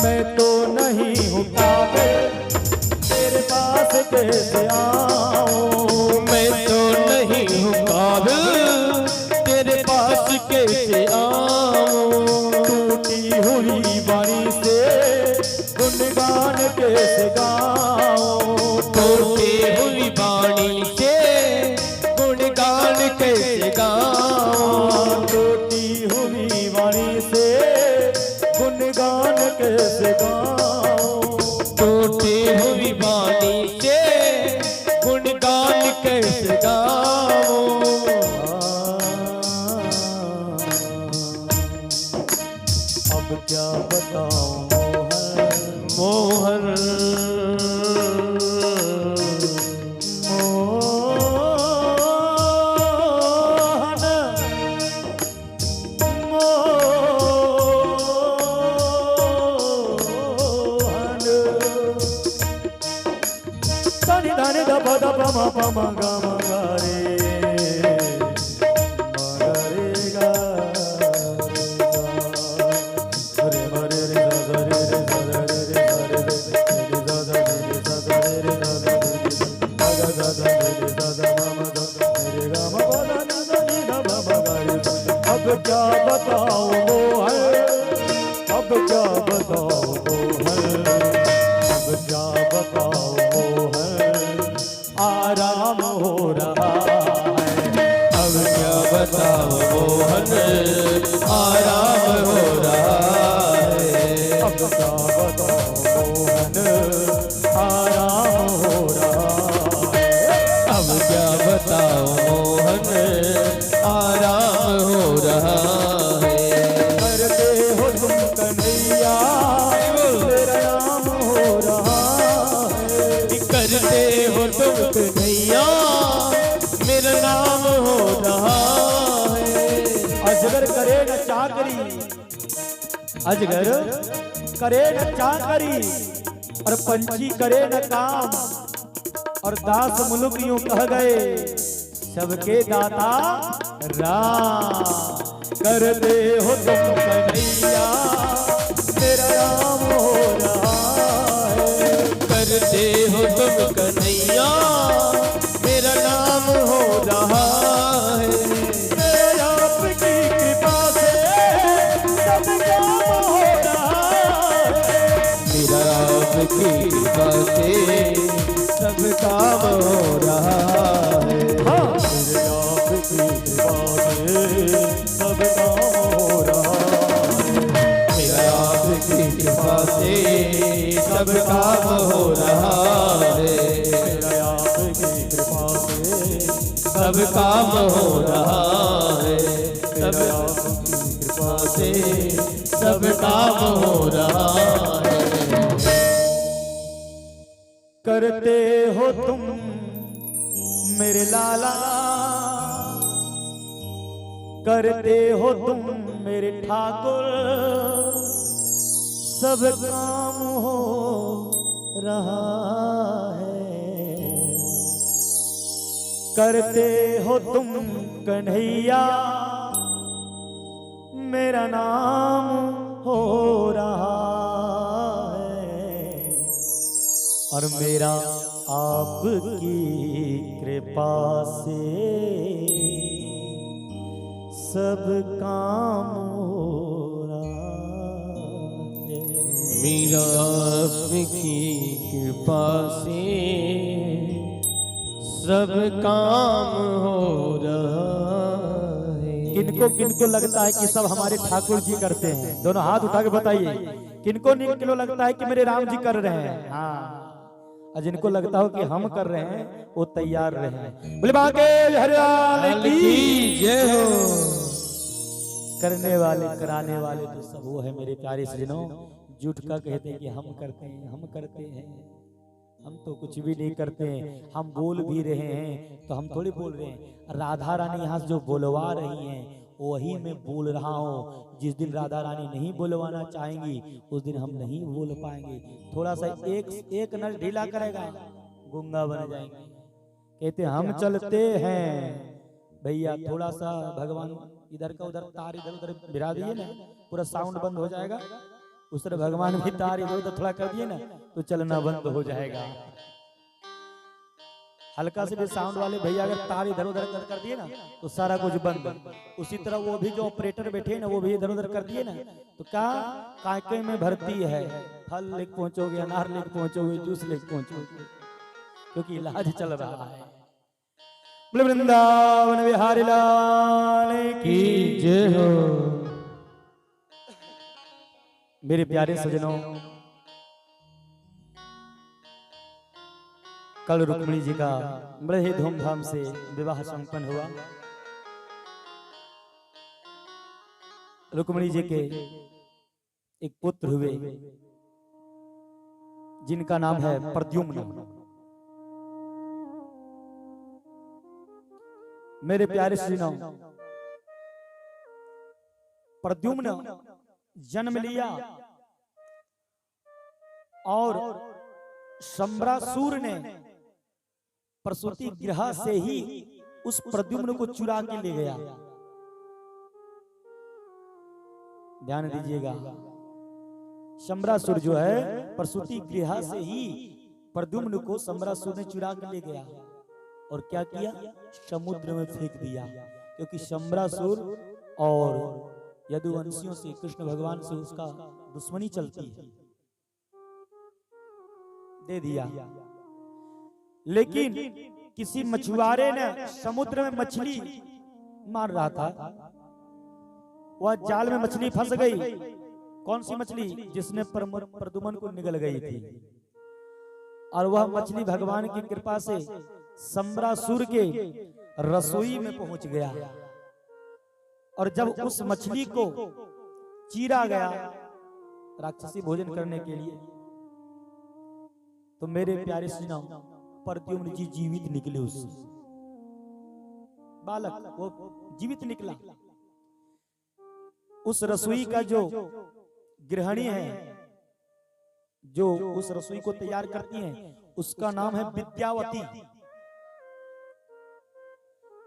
मैं तो नहीं हूं काबिल, तेरे पास कैसे आऊं। मैं तो नहीं हूँ काबिल, तेरे पास कैसे आऊं। टूटी हुई वाणी से गुणगान कैसे गाऊं। टूटी हुई वाणी से गुणगान कैसे गाऊं। टूटी हुई वाणी से गुणगान कैसे गाऊं। टूटी हुई वाणी से गुणगान कैसे गाऊं। अब क्या बताऊं मोहन अब क्या बताओ मोहन, अब क्या बताओ मोहन, अब क्या बताओ मोहन, आराम हो रहा है। अब क्या बताओ मोहन, आराम हो रहा है। अब क्या बताओ मोहन, आराम हो रहा है। अब क्या बताओ मोहन, आराम हो रहा है। करते हो तुम कन्हैया, मेरा नाम हो रहा है। करते हो तुम कन्हैया, मेरा नाम हो रहा है। अजगर करे न चाकरी, अजगर करे न चाकरी, और पंछी करे न काम, और दास मुलुक यूं कह गए, सबके दाता राम। करते हो तुम कन्हैया, मेरा नाम हो रहा है। करते हो तुम कन्हैया, मेरा नाम हो रहा है। मेरा आपकी कृपा से सब काम हो रहा है। मेरा आपकी कृपा से सब काम हो रहा है। हाँ, मेरे आपकी कृपा से सब काम हो रहा है। मेरा आपकी कृपा से सब काम हो रहा है। मेरा आपकी कृपा से सब काम हो रहा है। मेरा आपकी कृपा से सब काम हो रहा है। करते हो तुम मेरे लाला, करते हो तुम मेरे ठाकुर, सब काम हो रहा है। करते हो तुम कन्हैया, मेरा नाम हो रहा है। और मेरा आपकी कृपा से सब काम हो रहा है। मेरा आपकी कृपा से सब काम हो रहा है। किनको लगता है कि सब हमारे ठाकुर जी करते हैं? दोनों हाथ उठा के बताइए, किनको लगता है कि मेरे राम जी कर रहे हैं? हाँ, और जिनको लगता हो कि हम कर रहे हैं वो तैयार रहे। बोले बाके हरियाणा की जय हो। करने वाले कराने वाले तो सब वो है मेरे प्यारे सजनों। झूठ का कहते हैं कि हम करते हैं, हम करते हैं। हम तो कुछ भी नहीं करते हैं, हम बोल भी रहे हैं तो हम थोड़ी बोल रहे हैं। राधा रानी यहाँ से जो बोलवा रही हैं वही मैं बोल रहा हूँ। जिस दिन राधा रानी नहीं बोलवाना चाहेंगी उस दिन हम नहीं बोल पाएंगे। थोड़ा सा एक नल ढीला करेगा गूंगा बन जाएंगे। कहते हम चलते हैं भैया, थोड़ा सा भगवान इधर का उधर तार इधर उधर गिरा दिए ना, पूरा साउंड बंद हो जाएगा। उस तरह भगवान भी तार इधर उधर थोड़ा कर दिए ना तो चलना बंद हो जाएगा। हल्का से भी साउंड वाले भैया अगर तार इधर उधर कर दिए ना तो सारा कुछ बंद। उसी तरह वो भी जो ऑपरेटर बैठे ना वो भी इधर उधर कर दिए ना तो क्या काके में भरती है, फल लेके पहुंचोगे, अनार लेके पहुंचोगे, जूस लेके पहुंचोगे, क्योंकि इलाज चल रहा है। वृंदावन बिहारी लाल की जय हो। मेरे प्यारे सजनों, कल रुक्मिणी जी का बड़े ही धूमधाम से विवाह संपन्न हुआ। रुक्मिणी जी के एक पुत्र हुए जिनका नाम है प्रद्युम्न। मेरे प्यारे सजनों, प्रद्युम्न जन्म लिया और शंबरासुर ने प्रसूति गृह से ही उस प्रद्युम्न को चुरा के ले गया। ध्यान दीजिएगा, शंबरासुर जो है प्रसूति गृह से ही प्रद्युम्न को शंबरासुर ने चुरा के ले गया और क्या किया, समुद्र में फेंक दिया। क्योंकि शंबरासुर और यदुवंशियों से, कृष्ण भगवान से उसका दुश्मनी चलती है, दे दिया। लेकिन किसी मछुआरे ने समुद्र में मछली मार रहा था, वह जाल में मछली फंस गई। कौन सी मछली? जिसने प्रद्युम्न को निगल गई थी। और वह मछली भगवान की कृपा से शंबरासुर के रसोई में पहुंच गया। और जब उस मछली को चीरा गया राक्षसी भोजन करने के लिए, तो मेरे प्यारे सुनाओ, प्रद्युम्न जी जीवित निकले। उससे बालक वो जीवित निकला। उस रसोई का जो गृहिणी है, जो उस रसोई को तैयार करती हैं, उसका नाम है विद्यावती।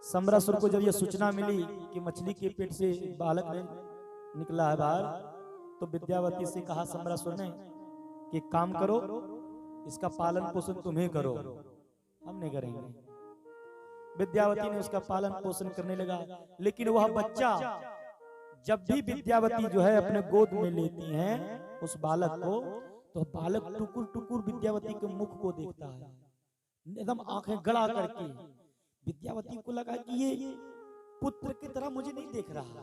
शंबरासुर को जब यह सूचना मिली कि मछली के पेट से बालक ने निकला है बाहर, तो विद्यावती से कहा शंबरासुर ने कि काम करो, इसका पालन पोषण तुम्हें करो, हम नहीं करेंगे। विद्यावती ने उसका पालन पोषण करने लगा। लेकिन वह बच्चा जब भी विद्यावती जो है अपने गोद में लेती हैं उस बालक को, तो बालक टुकुर टुकुर विद्यावती के मुख को देखता है, एकदम आंखें गड़ा करके। विद्यावती को लगा कि ये पुत्र की तरह मुझे नहीं देख रहा,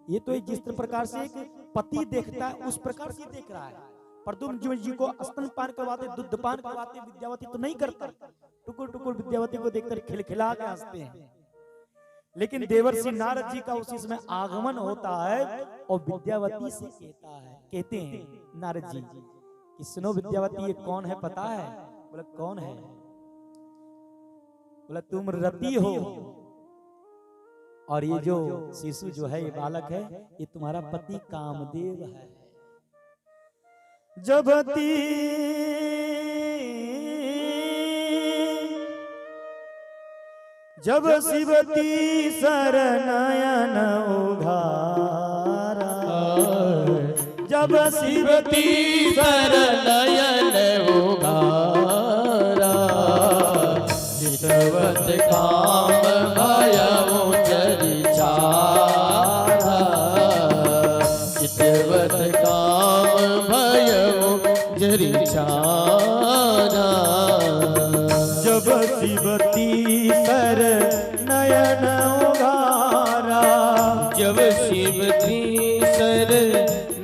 ये तो जिस प्रकार से एक पति देखता है उस प्रकार से देख रहा है। प्रद्युम्न जी को स्तनपान करवाते, दूध पान करवाते, विद्यावती तो नहीं करता। टुकुर टुकुर विद्यावती को देखकर खिलखिला के हंसते हैं। लेकिन देवर्षि नारद जी का उसी समय आगमन होता है और विद्यावती से कहते हैं नारद जी कि सुनो विद्यावती, ये कौन है पता है? बोला कौन है? बोला तुम रति हो और ये जो शिशु जो है, ये बालक है, ये तुम्हारा पति कामदेव है। जबती जब शिवती सरनयन उघारा, जब शिवती सरनयन उघारा, चितवत काम भयउ चरिचारा, चितवत काम भयउ चरिचारा। जब शिवती सर नयन उघारा, जब शिवती सर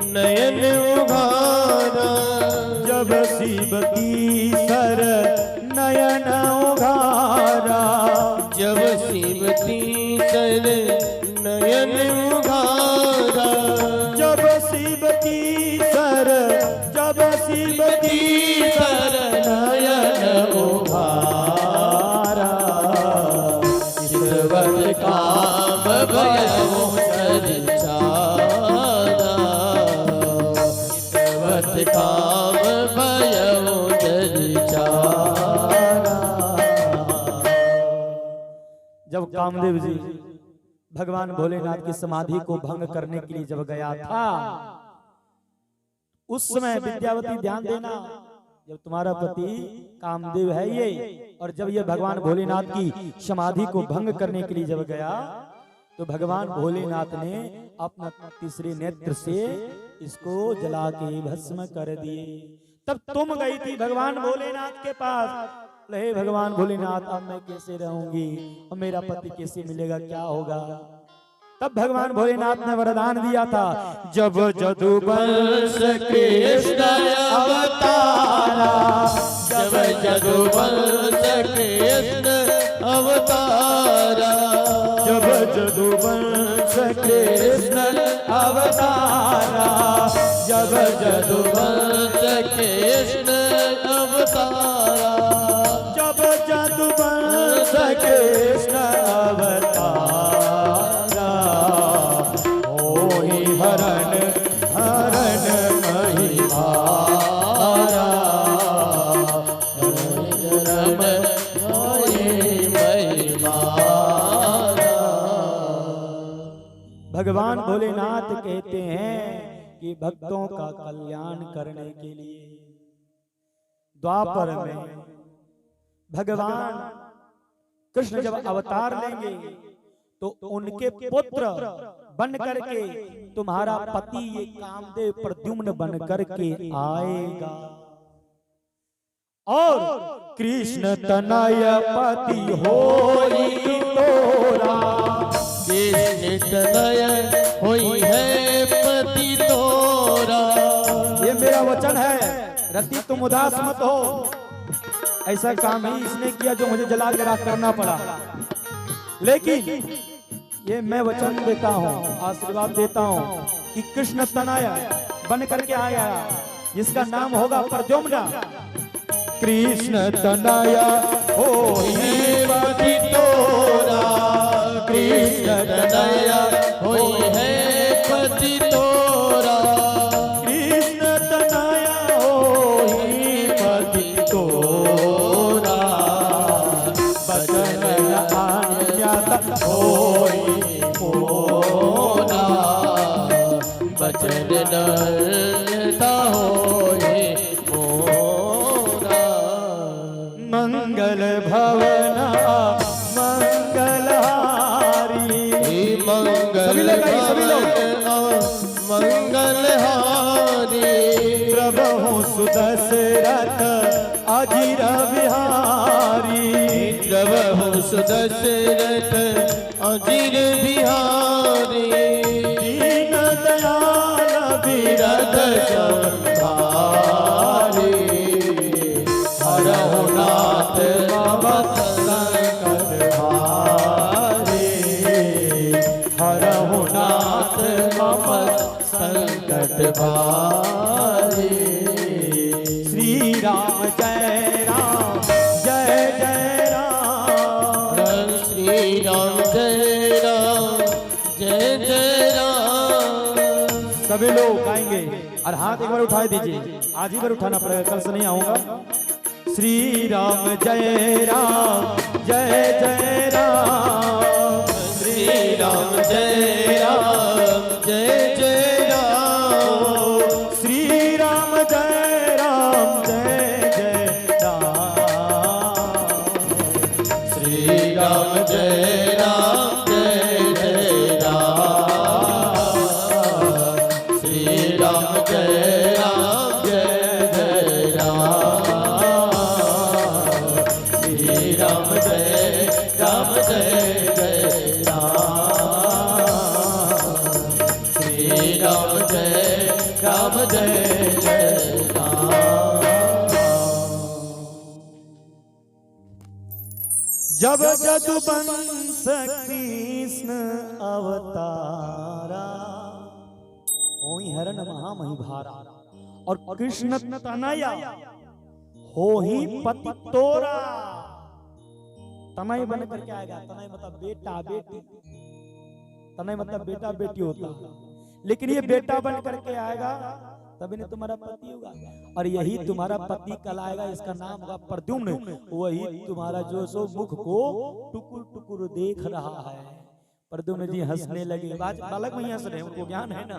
नयन उघारा, जब शिवती सर नयन उघारा, जब शिवती सर नयन उघारा, जब शिवती सर, जब शिवती सर मत काम भयो जरी चारा। जब कामदेव जी भगवान भोलेनाथ की समाधि को भंग करने के लिए जब गया था, उस समय विद्यावती ध्यान देना, जब तुम्हारा पति कामदेव है ये, और जब ये भगवान भोलेनाथ की समाधि को भंग करने के लिए जब गया, तो भगवान भोलेनाथ ने अपना तीसरे नेत्र से इसको जला के भस्म कर दिए। तब तुम गई थी भगवान भोलेनाथ के पास, हे भगवान भोलेनाथ अब मैं कैसे रहूंगी और मेरा पति कैसे मिलेगा, क्या होगा। तब भगवान भोलेनाथ ने वरदान दिया था, जब जदुवंश कृष्ण अवतारा, जब जदुवंश कृष्ण अवतारा, जब जदुवंश कृष्ण अवतारा, जब जदुवंश कृष्ण अवतारा, जब जदुवंश कृष्ण अवतारा, होई हरण हरण महिमारा, रम होई महिमारा। भगवान भोलेनाथ कहते हैं कि भक्तों का कल्याण करने के लिए द्वापर में भगवान कृष्ण जब अवतार लेंगे तो उनके पुत्र बन करके तुम्हारा पति ये कामदेव प्रद्युम्न बन करके आएगा, और कृष्ण तनय पति होई तोरा, कृष्ण तनय होई है पति तोरा। ये मेरा वचन है, रति तुम उदास मत हो। ऐसा काम ही इसने किया जो मुझे जला के राख करना पड़ा, लेकिन ये मैं वचन देता हूँ, आशीर्वाद देता हूँ कि कृष्ण तनया बन करके आया, जिसका नाम होगा प्रद्युम्न। कृष्ण तनया होई पति तोरा, कृष्ण तनया होई है पति तोरा, कृष्ण तनया होई पति तोरा, बचन आज्ञा होई मोरा, बचन नरता होई मोरा। मंगल भवन मंगलहारी, मंगल मंगलहारी, प्रभु सुदशरथ अजिर बिहारी, प्रभु सुदशरथ अजिर बिहारी, दीन दयाल विरध संहारी, हरहु नाथ मम संकट हारे, हरहु नाथ मम संकट हारे। श्री राम जय राम जय जय राम, श्री राम जय राम जय जय राम। सभी लोग गाएंगे और हाथ एक बार उठा दीजिए, आज ही बार उठाना पड़ेगा, कल से नहीं आऊंगा। श्री राम जय राम जय जय राम, श्री राम जय राम जय जय राम, श्री राम जय राम, श्री राम जय राम जय जय राम, श्री राम जय राम जय जय राम, श्री राम जय राम जय जय राम, श्री राम जय राम जय जय राम। जब जदुवंश कृष्ण अवतारा, होई हरण महामहिभारा, और कृष्ण तनया होही पति तोरा। तनय बन करके आएगा, तनय मतलब बेटा बेटी, तनय मतलब बेटा बेटी होता है, लेकिन ये बेटा बन करके आएगा तभी नहीं तुम्हारा पति होगा। और यही तुम्हारा पति कहलाएगा, इसका नाम होगा प्रद्युम्न। वही तुम्हारा जो सो मुख को टुकुर टुकुर देख रहा है। प्रद्युम्न जी हंसने लगे। बालक वही हंस रहे, उनको ज्ञान है ना।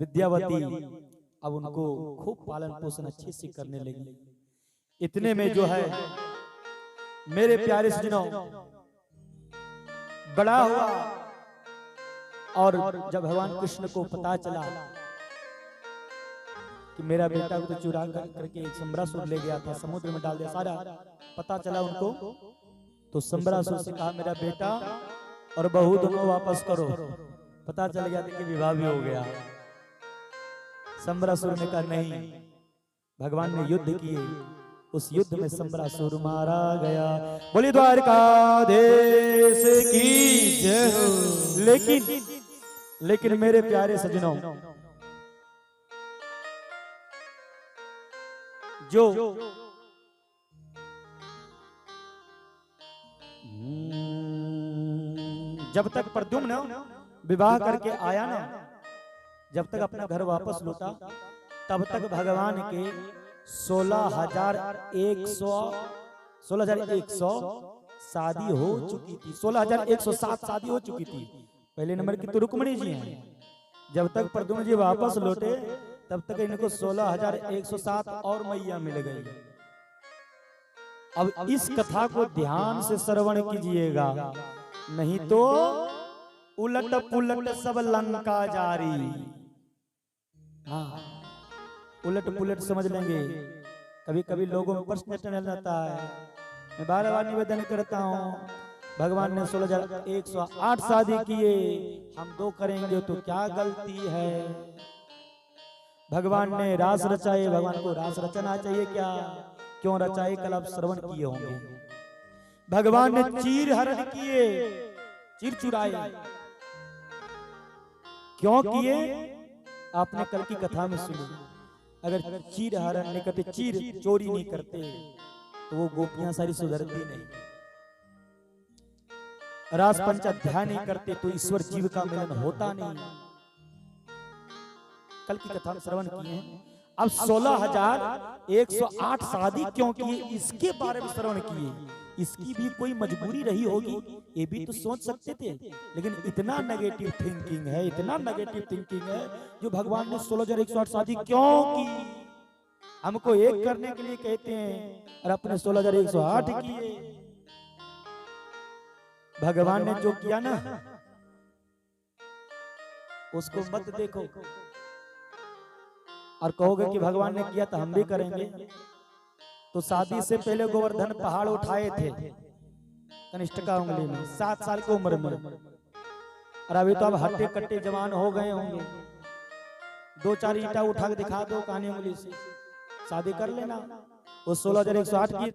विद्यावती अब उनको खूब पालन पोषण अच्छे से करने लगी। इतने में जो है मेरे प्यारे सजनों बड़ा हुआ, और जब भगवान कृष्ण को पता चला कि मेरा बेटा को तो चुरा करके संबरासुर ले गया था, समुद्र में डाल दिया, सारा पता चला उनको, तो संबरासुर से कहा मेरा बेटा और बहू दोनों वापस करो। पता चल गया था कि विवाह भी हो गया। संबरासुर ने कहा नहीं, भगवान ने युद्ध किए, उस युद्ध में संबरासुर मारा गया। बोली द्वारकाधीश की जय हो। लेकिन मेरे प्यारे सजनों, जो जब तक प्रद्युम्न विवाह करके आया ना, जब तक अपना घर वापस लौटा, तब तक भगवान के 16,100 शादी हो चुकी थी। 16,107 शादी हो चुकी थी। पहले नंबर की तो रुक्मिणी जी हैं। जब तक प्रद्युम्न जी वापस लौटे, तब तक इनको 16,107 और मैया मिल गई। अब इस कथा को ध्यान से श्रवण कीजिएगा, नहीं तो उलट पुलट सब लंका जारी। हाँ, उलट पुलट समझ लेंगे। कभी कभी लोगों में प्रश्न टल जाता है। मैं बार बार निवेदन करता हूँ, भगवान ने 16,108 शादी किए, हम 2 करेंगे तो क्या गलती है। भगवान ने रास रचाए, भगवान को रास रचना चाहिए क्या? क्यों रचाए, कल आप श्रवण किए होंगे। भगवान ने चीर हरण किए, चीर चुराए, क्यों किए आपने कल की कथा में सुनी। अगर चीर हरण नहीं करते, चीर चोरी नहीं करते, तो वो गोपियां सारी सुधरती नहीं। रास पंचाध्याय नहीं करते तो ईश्वर जीव का मिलन होता नहीं। कल की कथा में श्रवण किए हैं। अब 16,108 शादी क्यों किए, इसके बारे में श्रवण किए। इसकी भी कोई मजबूरी रही होगी, ये भी तो सोच सकते थे। लेकिन इतना नेगेटिव थिंकिंग है, इतना नेगेटिव थिंकिंग है, जो भगवान ने 16,108 शादी क्यों की। हमको एक करने के लिए कहते हैं और अपने 16,108 किए। भगवान ने जो किया ना, उसको मत देखो और कहोगे कि भगवान ने किया तो हम भी करेंगे। तो शादी से पहले गोवर्धन पहाड़ उठाए थे कनिष्ठिका उंगली में, 7 साल की उम्र में। और अभी तो अब हट्टे कट्टे जवान हो गए होंगे। 2-4 ईंटा उठा के दिखा दो कानी उंगली से, शादी कर लेना। वो 16,108 की